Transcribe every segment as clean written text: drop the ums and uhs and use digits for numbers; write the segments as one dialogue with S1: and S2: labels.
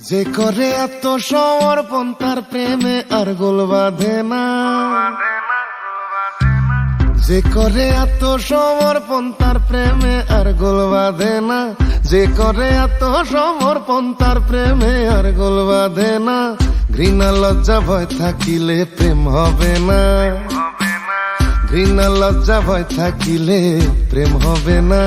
S1: যে করে এত সমর্পণ তার প্রেমে আর গোল বাঁধে না। যে করে এত সমর্পণ তার প্রেমে আর গোল বাঁধে না। যে করে এত সমর্পণ তার প্রেমে আর গোল বাঁধে না। ঘৃণা লজ্জা ভয় থাকিলে প্রেম হবে না। ঘৃণা লজ্জা ভয় থাকিলে প্রেম হবে না।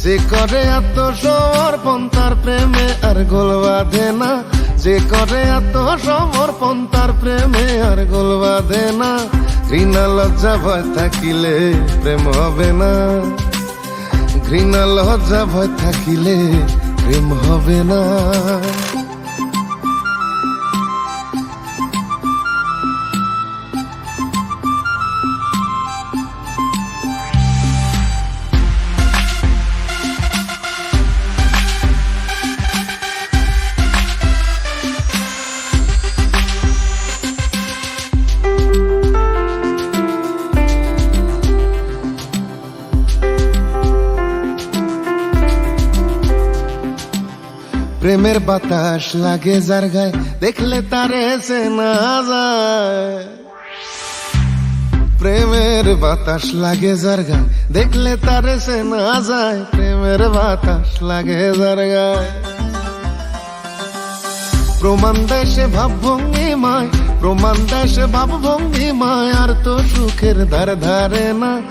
S1: যে করে এত সমর্পণ তার প্রেমে আর গোল বাঁধে না। যে করে এত সমর্পণ তার প্রেমে আর গোল বাঁধে না। ঘৃণা লজ্জা ভয় থাকিলে প্রেম হবে না। ঘৃণা লজ্জা ভয় থাকিলে প্রেম হবে না। প্রেমের বাতাস লাগে যার গায়ে দেখলে তারে চেনা যায়। প্রেমের বাতাস লাগে যার গায়ে দেখলে তারে চেনা যায়। প্রেমের বাতাস লাগে যার গায়ে প্রমাণ দেয় সে ভাবভঙ্গিমায়। প্রমাণ দেয় সে ভাবভঙ্গিমায় আর তো সুখের ধার ধারে না।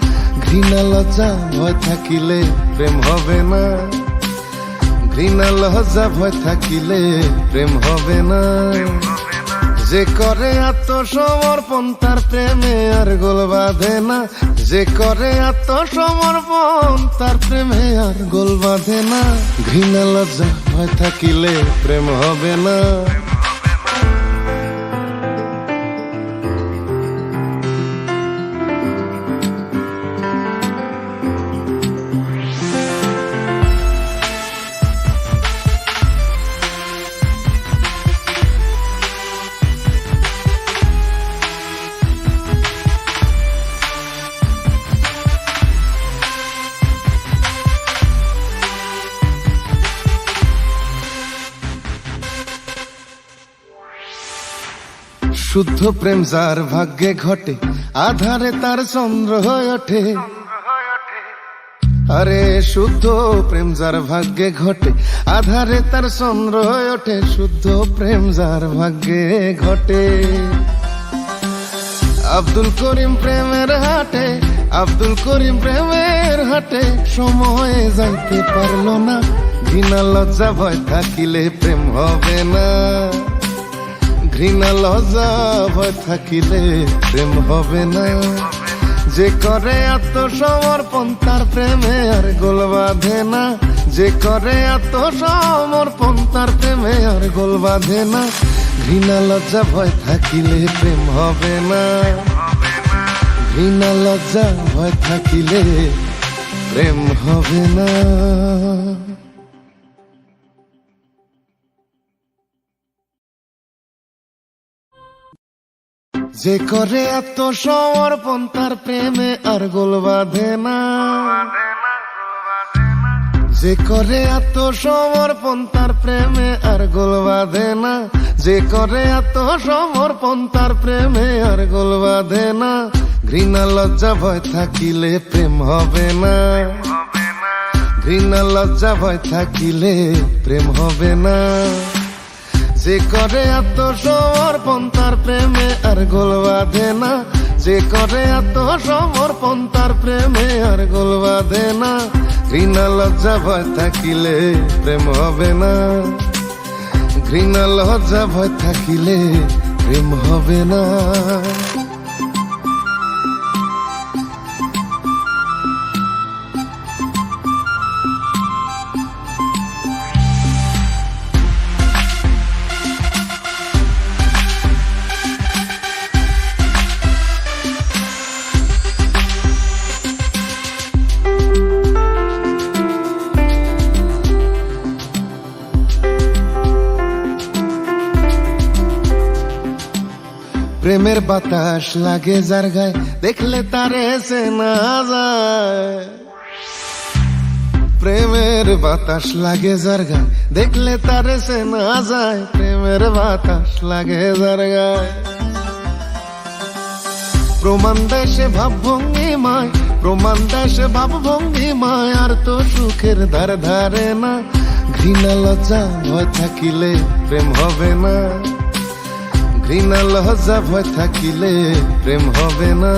S1: ঘৃণা লজ্জা ভয় থাকিলে প্রেম হবে না। ঘৃণা লজ্জা ভয় থাকিলে প্রেম হবে না। যে করে আত্মসমর্পণ তার প্রেমে আর গোল বাঁধে না। যে করে আত্মসমর্পণ তার প্রেমে আর গোল বাঁধে না। ঘৃণা লজ্জা ভয় থাকিলে প্রেম হবে না। শুদ্ধ প্রেম যার ভাগ্যে ঘটে আধারে তার চন্দ্র হয়ে ওঠে। আরে শুদ্ধ প্রেম যার ভাগ্যে ঘটে আধারে তার চন্দ্র হয়ে ওঠে। শুদ্ধ প্রেম যার ভাগ্যে ঘটে। আব্দুল করিম প্রেমের হাটে। আব্দুল করিম প্রেমের হাটে সময়ে যাইতে পারলো না। ঘৃণা লজ্জা ভয় থাকিলে প্রেম হবে না। ঘৃণা লজ্জা ভয় থাকিলে প্রেম হবে না। যে করে আত্মসমর্পণ তার প্রেমে আর গোল বাঁধে না। যে করে আত্মসমর্পণ তার প্রেমে আর গোল বাঁধে না। ঘৃণা লজ্জা ভয় থাকিলে প্রেম হবে না। ঘৃণা লজ্জা ভয় থাকিলে প্রেম হবে না। যে করে আত্মসমর্পণ তার প্রেমে আর গোল বাঁধে না। যে করে আত্মসমর্পণ তার প্রেমে আর গোল বাঁধে না। যে করে আত্মসমর্পণ তার প্রেমে আর গোল বাঁধে না। ঘৃণা লজ্জা ভয় থাকিলে প্রেম হবে না। ঘৃণা লজ্জা ভয় থাকিলে প্রেম হবে না। যে করে আত্মসমর্পণ তার প্রেমে আর গোল বাঁধে না। যে করে আত্মসমর্পণ তার প্রেমে আর গোল বাঁধে না। ঘৃণা লজ্জা ভয় থাকিলে প্রেম হবে না। ঘৃণা লজ্জা ভয় থাকিলে প্রেম হবে না। প্রেমের বাতাস লাগে যার গায়ে দেখলে তারে চেনা যায়। প্রেমের বাতাস লাগে যার গায়ে, দেখলে তারে সে না যায়। প্রেমের বাতাস লাগে যার গায়ে, প্রমাণ দেয় সে ভাবভঙ্গিমায়, প্রমাণ দেয় সে ভাবভঙ্গিমায়। আর তো সুখের ধার ধারে না, ঘৃণা লজ্জা ভয় থাকিলে প্রেম হবে না। ঘৃণা লজ্জা ভয় থাকিলে প্রেম হবে না।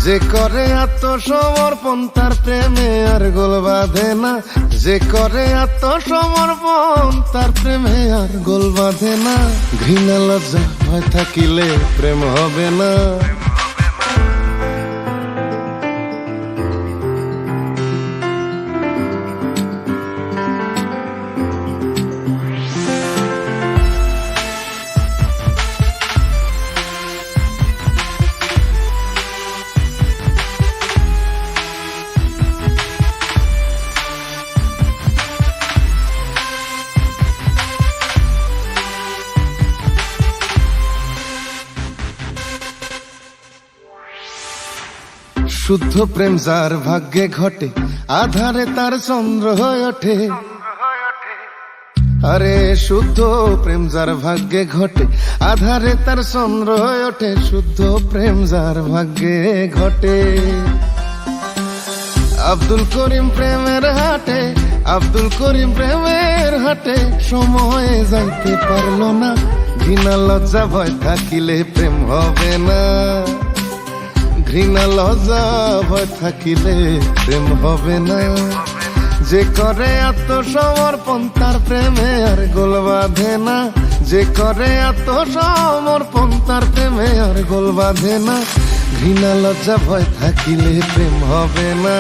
S1: যে করে আত্মসমর্পণ তার প্রেমে আর গোল বাঁধে না। যে করে আত্মসমর্পণ তার প্রেমে আর গোল বাঁধে না। ঘৃণা লজ্জা ভয় থাকিলে প্রেম হবে না। শুদ্ধ প্রেম যার ভাগ্যে ঘটে, আধারে তার চন্দ্র হয়ে ওঠে। আরে শুদ্ধ প্রেম যার ভাগ্যে ঘটে, আধারে তার চন্দ্র হয়ে ওঠে। শুদ্ধ প্রেম যার ভাগ্যে ঘটে। আব্দুল করিম প্রেমের হাটে, আব্দুল করিম প্রেমের হাটে সময়ে যাইতে পারলো না। ঘৃণা লজ্জা ভয় থাকিলে প্রেম হবে না। ঘৃণা লজ্জা ভয় থাকিলে প্রেম হবে না। যে করে আত্মসমর্পণ তার প্রেমে আর গোল বাঁধে না। যে করে আত্মসমর্পণ তার প্রেমে আর গোল বাঁধে না। ঘৃণা লজ্জা ভয় থাকিলে প্রেম হবে না।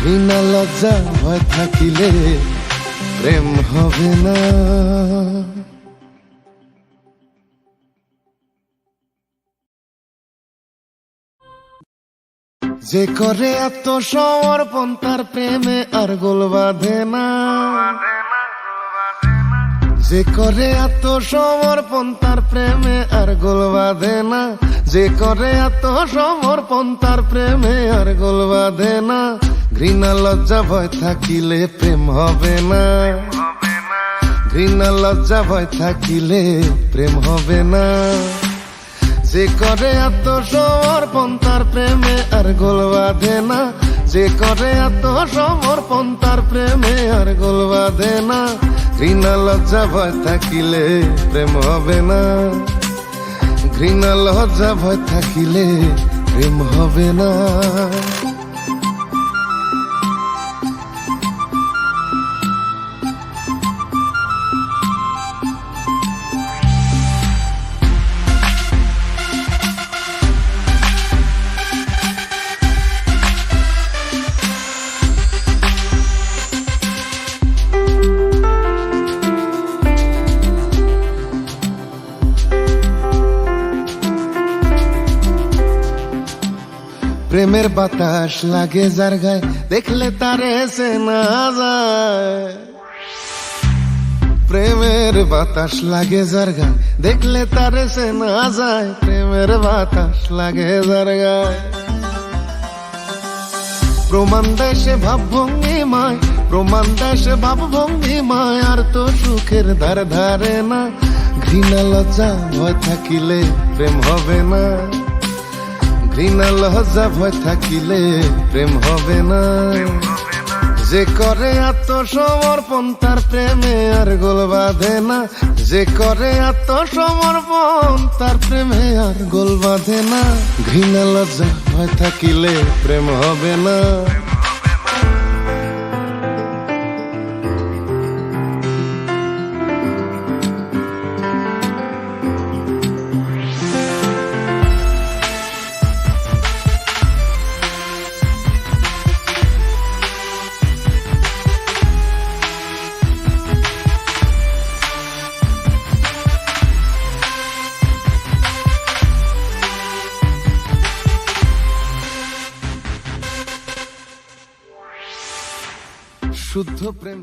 S1: ঘৃণা লজ্জা ভয় থাকিলে প্রেম হবে না। যে করে আত্মসমর্পণ তার প্রেমে আর গোল বাঁধে না। যে করে আত্মসমর্পণ তার প্রেমে আর গোল বাঁধে না। যে করে আত্মসমর্পণ তার প্রেমে আর গোল বাঁধে না। ঘৃণা লজ্জা ভয় থাকিলে প্রেম হবে না। ঘৃণা লজ্জা ভয় থাকিলে প্রেম হবে না। যে করে আত্মসমর্পণ তার প্রেমে আর গোল বাঁধে না। যে করে আত্মসমর্পণ তার প্রেমে আর গোল বাঁধে না। ঘৃণা লজ্জা ভয় থাকিলে প্রেম হবে না। ঘৃণা লজ্জা ভয় থাকিলে প্রেম হবে না। প্রেমের বাতাস লাগে যার গায়ে, দেখলে তারে সে না যায়। প্রেমের বাতাস লাগে যার গায়ে, দেখলে তারে সে না যায়। প্রেমের বাতাস লাগে যার গায়ে, প্রমাণ দেয় সে ভাবভঙ্গিমায়, প্রমাণ দেয় সে ভাবভঙ্গিমায়। আর তো সুখের ধার ধারে না। ঘৃণা লজ্জা ভয় থাকিলে প্রেম হবে না। ঘৃণা লজ্জা ভয় থাকিলে প্রেম হবে না। যে করে আত্মসমর্পণ তার প্রেমে আর গোল বাঁধে না। যে করে আত্মসমর্পণ তার প্রেমে আর গোল বাঁধে না। ঘৃণা লজ্জা ভয় থাকিলে প্রেম হবে না। শুদ্ধ প্রেম